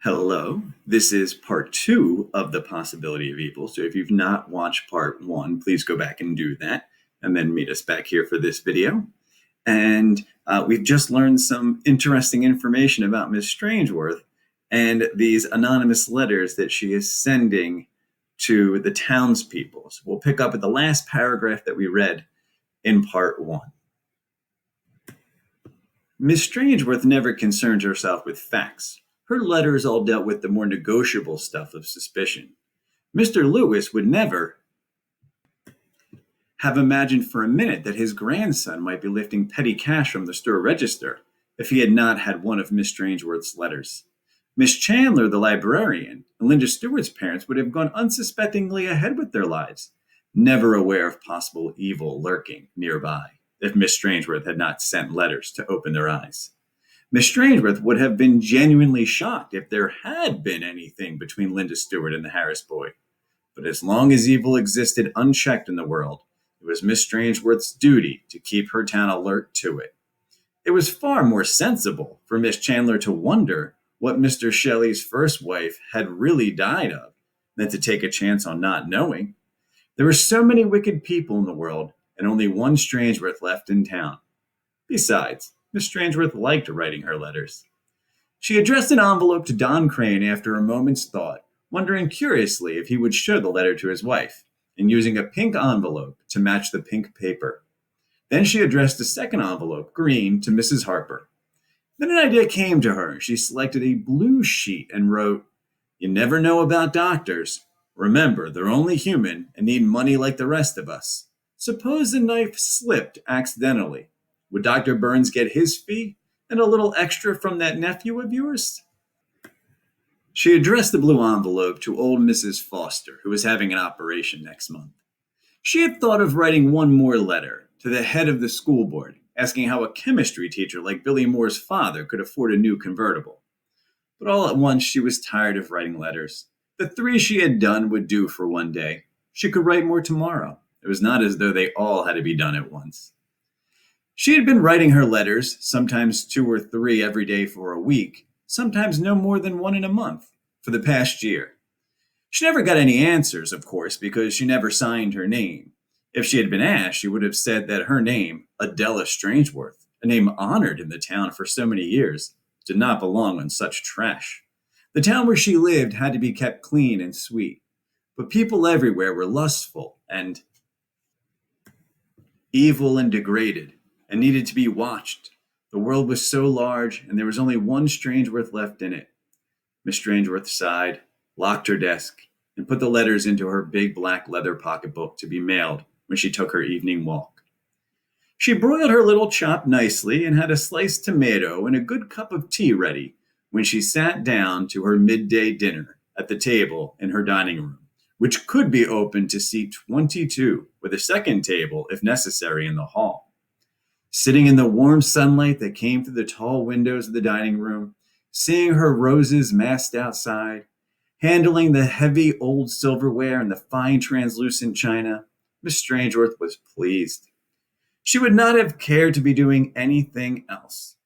Hello, this is part two of The Possibility of Evil. So if you've not watched part one, please go back and do that and then meet us back here for this video. And we've just learned some interesting information about Miss Strangeworth and these anonymous letters that she is sending to the townspeople. So we'll pick up at the last paragraph that we read in part one. Miss Strangeworth never concerned herself with facts. Her letters all dealt with the more negotiable stuff of suspicion. Mr. Lewis would never have imagined for a minute that his grandson might be lifting petty cash from the store register if he had not had one of Miss Strangeworth's letters. Miss Chandler, the librarian, and Linda Stewart's parents would have gone unsuspectingly ahead with their lives, never aware of possible evil lurking nearby if Miss Strangeworth had not sent letters to open their eyes. Miss Strangeworth would have been genuinely shocked if there had been anything between Linda Stewart and the Harris boy. But as long as evil existed unchecked in the world, it was Miss Strangeworth's duty to keep her town alert to it. It was far more sensible for Miss Chandler to wonder what Mr. Shelley's first wife had really died of than to take a chance on not knowing. There were so many wicked people in the world and only one Strangeworth left in town. Besides, Miss Strangeworth liked writing her letters. She addressed an envelope to Don Crane after a moment's thought, wondering curiously if he would show the letter to his wife, and using a pink envelope to match the pink paper. Then she addressed a second envelope, green, to Mrs. Harper. Then an idea came to her. She selected a blue sheet and wrote, "You never know about doctors. Remember, they're only human and need money like the rest of us. Suppose the knife slipped accidentally. Would Dr. Burns get his fee and a little extra from that nephew of yours?" She addressed the blue envelope to old Mrs. Foster, who was having an operation next month. She had thought of writing one more letter to the head of the school board, asking how a chemistry teacher like Billy Moore's father could afford a new convertible. But all at once she was tired of writing letters. The 3 she had done would do for one day. She could write more tomorrow. It was not as though they all had to be done at once. She had been writing her letters, sometimes 2 or 3 every day for a week, sometimes no more than 1 in a month, for the past year. She never got any answers, of course, because she never signed her name. If she had been asked, she would have said that her name, Adela Strangeworth, a name honored in the town for so many years, did not belong on such trash. The town where she lived had to be kept clean and sweet, but people everywhere were lustful and evil and degraded, and needed to be watched. The world was so large, and there was only one Strangeworth left in it. Miss Strangeworth sighed, locked her desk, and put the letters into her big black leather pocketbook to be mailed when she took her evening walk. She broiled her little chop nicely and had a sliced tomato and a good cup of tea ready when she sat down to her midday dinner at the table in her dining room, which could be opened to seat 22, with a second table, if necessary, in the hall. Sitting in the warm sunlight that came through the tall windows of the dining room, seeing her roses massed outside, handling the heavy old silverware and the fine translucent china, Miss Strangeworth was pleased. She would not have cared to be doing anything else.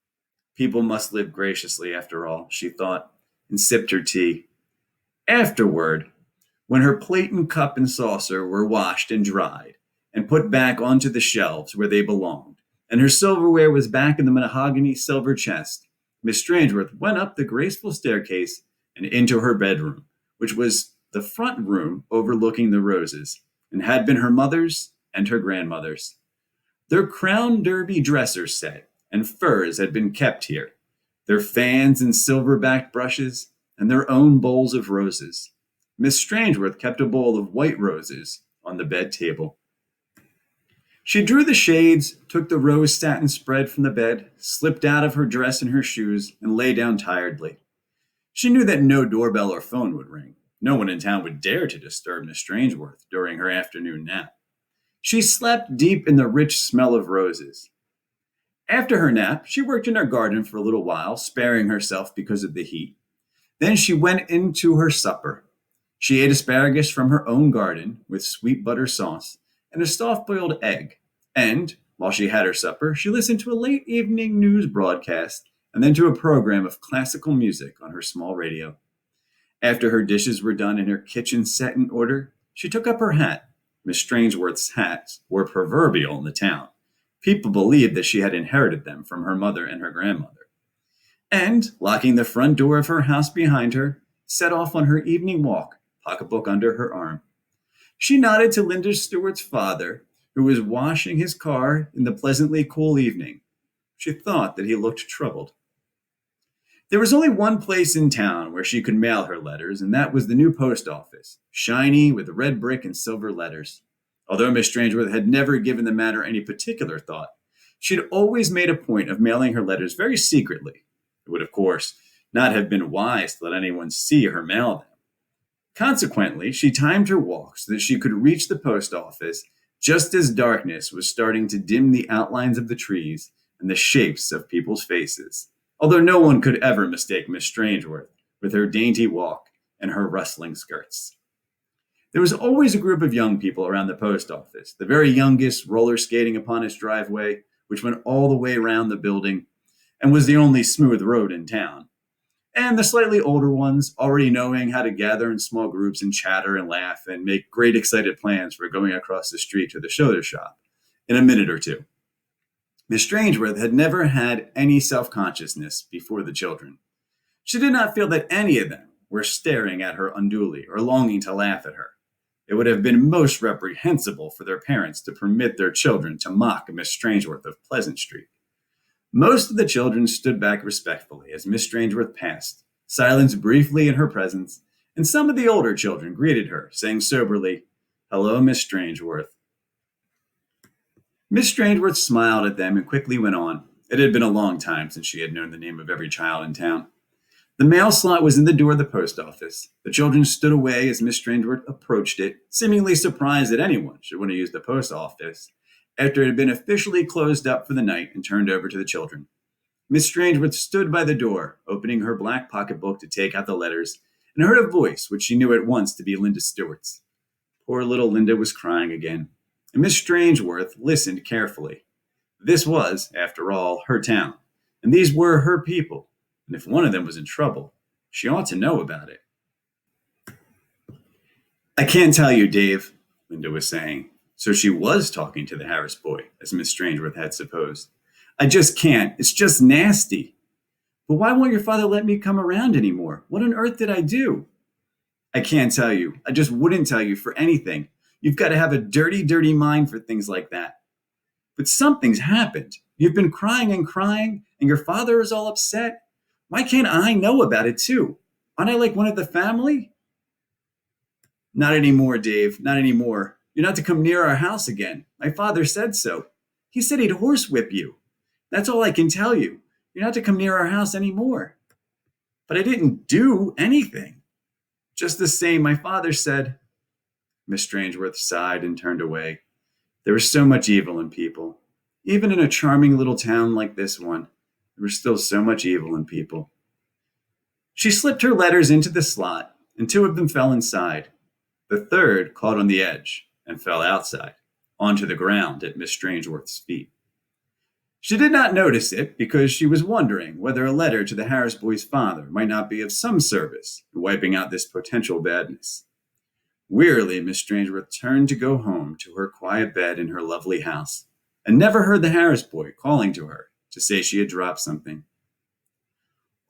People must live graciously, after all, she thought, and sipped her tea. Afterward, when her plate and cup and saucer were washed and dried and put back onto the shelves where they belonged, and her silverware was back in the mahogany silver chest, Miss Strangeworth went up the graceful staircase and into her bedroom, which was the front room overlooking the roses, and had been her mother's and her grandmother's. Their crown derby dresser set and furs had been kept here, their fans and silver-backed brushes, and their own bowls of roses. Miss Strangeworth kept a bowl of white roses on the bed table. She drew the shades, took the rose satin spread from the bed, slipped out of her dress and her shoes, and lay down tiredly. She knew that no doorbell or phone would ring. No one in town would dare to disturb Miss Strangeworth during her afternoon nap. She slept deep in the rich smell of roses. After her nap, she worked in her garden for a little while, sparing herself because of the heat. Then she went into her supper. She ate asparagus from her own garden with sweet butter sauce and a soft-boiled egg. And, while she had her supper, she listened to a late evening news broadcast and then to a program of classical music on her small radio. After her dishes were done and her kitchen set in order, she took up her hat. Miss Strangeworth's hats were proverbial in the town. People believed that she had inherited them from her mother and her grandmother. And, locking the front door of her house behind her, set off on her evening walk, pocketbook under her arm. She nodded to Linda Stewart's father, who was washing his car in the pleasantly cool evening. She thought that he looked troubled. There was only one place in town where she could mail her letters, and that was the new post office, shiny with red brick and silver letters. Although Miss Strangeworth had never given the matter any particular thought, she'd always made a point of mailing her letters very secretly. It would, of course, not have been wise to let anyone see her mail them. Consequently, she timed her walk so that she could reach the post office just as darkness was starting to dim the outlines of the trees and the shapes of people's faces, although no one could ever mistake Miss Strangeworth with her dainty walk and her rustling skirts. There was always a group of young people around the post office, the very youngest roller skating upon its driveway, which went all the way around the building and was the only smooth road in town, and the slightly older ones already knowing how to gather in small groups and chatter and laugh and make great excited plans for going across the street to the soda shop in a minute or two. Miss Strangeworth had never had any self-consciousness before the children. She did not feel that any of them were staring at her unduly or longing to laugh at her. It would have been most reprehensible for their parents to permit their children to mock Miss Strangeworth of Pleasant Street. Most of the children stood back respectfully as Miss Strangeworth passed, silenced briefly in her presence, and some of the older children greeted her, saying soberly, "Hello, Miss Strangeworth." Miss Strangeworth smiled at them and quickly went on. It had been a long time since she had known the name of every child in town. The mail slot was in the door of the post office. The children stood away as Miss Strangeworth approached it, seemingly surprised that anyone should want to use the post office after it had been officially closed up for the night and turned over to the children. Miss Strangeworth stood by the door, opening her black pocketbook to take out the letters, and heard a voice which she knew at once to be Linda Stewart's. Poor little Linda was crying again, and Miss Strangeworth listened carefully. This was, after all, her town, and these were her people, and if one of them was in trouble, she ought to know about it. "I can't tell you, Dave," Linda was saying. So she was talking to the Harris boy, as Miss Strangeworth had supposed. "I just can't. It's just nasty." "But why won't your father let me come around anymore? What on earth did I do?" "I can't tell you. I just wouldn't tell you for anything. You've got to have a dirty, dirty mind for things like that." "But something's happened. You've been crying, and your father is all upset. Why can't I know about it too? Aren't I like one of the family?" "Not anymore, Dave. Not anymore. You're not to come near our house again. My father said so. He said he'd horsewhip you. That's all I can tell you. You're not to come near our house anymore." "But I didn't do anything." "Just the same, my father said." Miss Strangeworth sighed and turned away. There was so much evil in people. Even in a charming little town like this one, there was still so much evil in people. She slipped her letters into the slot, and 2 of them fell inside. The third caught on the edge and fell outside, onto the ground at Miss Strangeworth's feet. She did not notice it because she was wondering whether a letter to the Harris boy's father might not be of some service in wiping out this potential badness. Wearily, Miss Strangeworth turned to go home to her quiet bed in her lovely house, and never heard the Harris boy calling to her to say she had dropped something.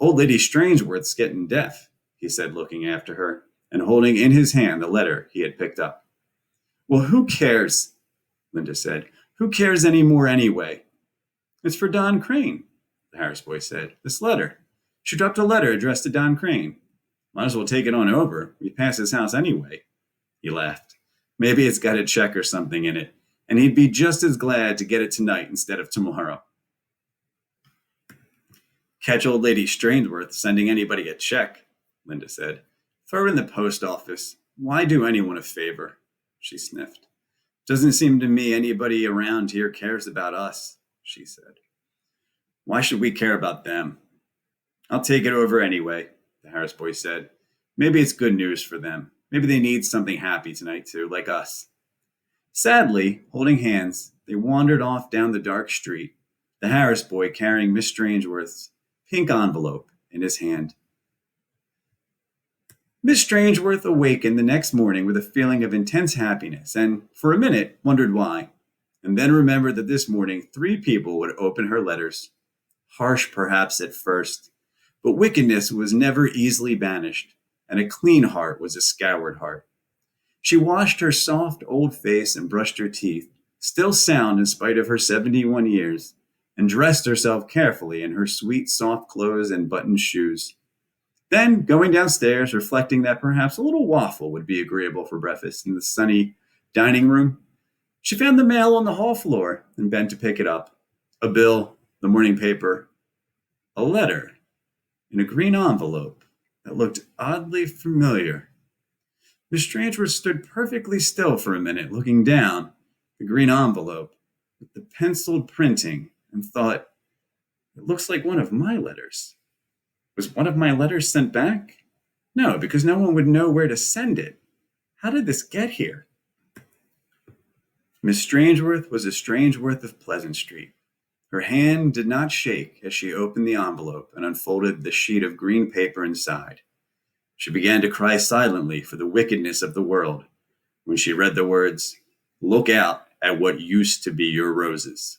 "Old Lady Strangeworth's getting deaf," he said, looking after her, and holding in his hand the letter he had picked up. "Well, who cares?" Linda said. "Who cares any more anyway?" "It's for Don Crane," the Harris boy said. "This letter. She dropped a letter addressed to Don Crane. Might as well take it on over. We pass his house anyway." He laughed. "Maybe it's got a check or something in it, and he'd be just as glad to get it tonight instead of tomorrow." "Catch old Lady Strangeworth sending anybody a check," Linda said. "Throw it in the post office. Why do anyone a favor?" She sniffed. "Doesn't seem to me anybody around here cares about us," she said. "Why should we care about them?" "I'll take it over anyway," the Harris boy said. "Maybe it's good news for them. Maybe they need something happy tonight too, like us." Sadly, holding hands, they wandered off down the dark street, the Harris boy carrying Miss Strangeworth's pink envelope in his hand. Miss Strangeworth awakened the next morning with a feeling of intense happiness and, for a minute, wondered why, and then remembered that this morning 3 people would open her letters. Harsh perhaps at first, but wickedness was never easily banished, and a clean heart was a scoured heart. She washed her soft old face and brushed her teeth, still sound in spite of her 71 years, and dressed herself carefully in her sweet soft clothes and buttoned shoes. Then, going downstairs, reflecting that perhaps a little waffle would be agreeable for breakfast in the sunny dining room, she found the mail on the hall floor and bent to pick it up. A bill, the morning paper, a letter in a green envelope that looked oddly familiar. Miss Strangeworth stood perfectly still for a minute, looking down the green envelope with the penciled printing, and thought, it looks like one of my letters. Was one of my letters sent back? No, because no one would know where to send it. How did this get here? Miss Strangeworth was a Strangeworth of Pleasant Street. Her hand did not shake as she opened the envelope and unfolded the sheet of green paper inside. She began to cry silently for the wickedness of the world when she read the words, "Look out at what used to be your roses."